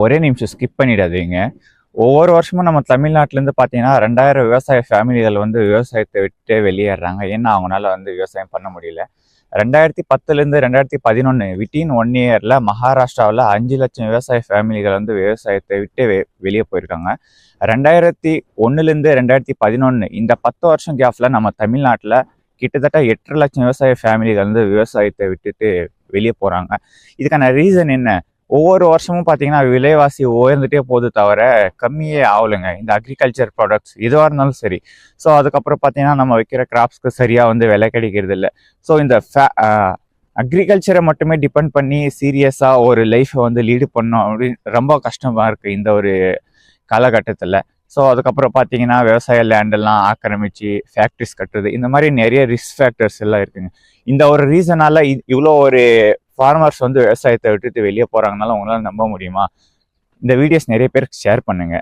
ஒரே நிமிஷம் ஸ்கிப் பண்ணிடாதீங்க. ஒவ்வொரு வருஷமும் நம்ம தமிழ்நாட்டிலேருந்து பார்த்தீங்கன்னா 2000 விவசாய ஃபேமிலிகள் வந்து விவசாயத்தை விட்டு வெளியேறாங்க. ஏன்னா அவங்களால வந்து விவசாயம் பண்ண முடியல. 2010லேருந்து 2011 வித்தின் 1 இயரில் மகாராஷ்டிராவில் 5 லட்சம் விவசாய ஃபேமிலிகள் வந்து விவசாயத்தை விட்டு வெளியே போயிருக்காங்க. 2001லேருந்து 2011 இந்த 10 வருஷம் கேப்பில் நம்ம தமிழ்நாட்டில் கிட்டத்தட்ட 8 லட்சம் விவசாய ஃபேமிலிகள் வந்து விவசாயத்தை விட்டுட்டு வெளியே போகிறாங்க. இதுக்கான ரீசன் என்ன? ஒவ்வொரு வருஷமும் பார்த்தீங்கன்னா விலைவாசி உயர்ந்துட்டே போகுது தவிர கம்மியே ஆகலைங்க. இந்த அக்ரிகல்ச்சர் ப்ராடக்ட்ஸ் எதுவாக இருந்தாலும் சரி. ஸோ அதுக்கப்புறம் பார்த்தீங்கன்னா நம்ம வைக்கிற கிராப்ஸ்க்கு சரியாக வந்து விலை கிடைக்கிறது இல்லை. ஸோ இந்த அக்ரிகல்ச்சரை மட்டுமே டிபெண்ட் பண்ணி சீரியஸாக ஒரு லைஃப்பை வந்து லீடு பண்ணோம் அப்படின்னு ரொம்ப கஷ்டமாக இருக்குது இந்த ஒரு காலகட்டத்தில். ஸோ அதுக்கப்புறம் பார்த்தீங்கன்னா விவசாய லேண்டெல்லாம் ஆக்கிரமிச்சு ஃபேக்ட்ரிஸ் கட்டுறது, இந்த மாதிரி நிறைய ரிஸ்க் ஃபேக்டர்ஸ் எல்லாம் இருக்குங்க. இந்த ஒரு ரீசனால் இவ்வளோ ஒரு ஃபார்மர்ஸ் வந்து விவசாயத்தை விட்டுட்டு வெளியே போகிறாங்கனால உங்களால் நம்ப முடியுமா? இந்த வீடியோஸ் நிறைய பேருக்கு ஷேர் பண்ணுங்கள்.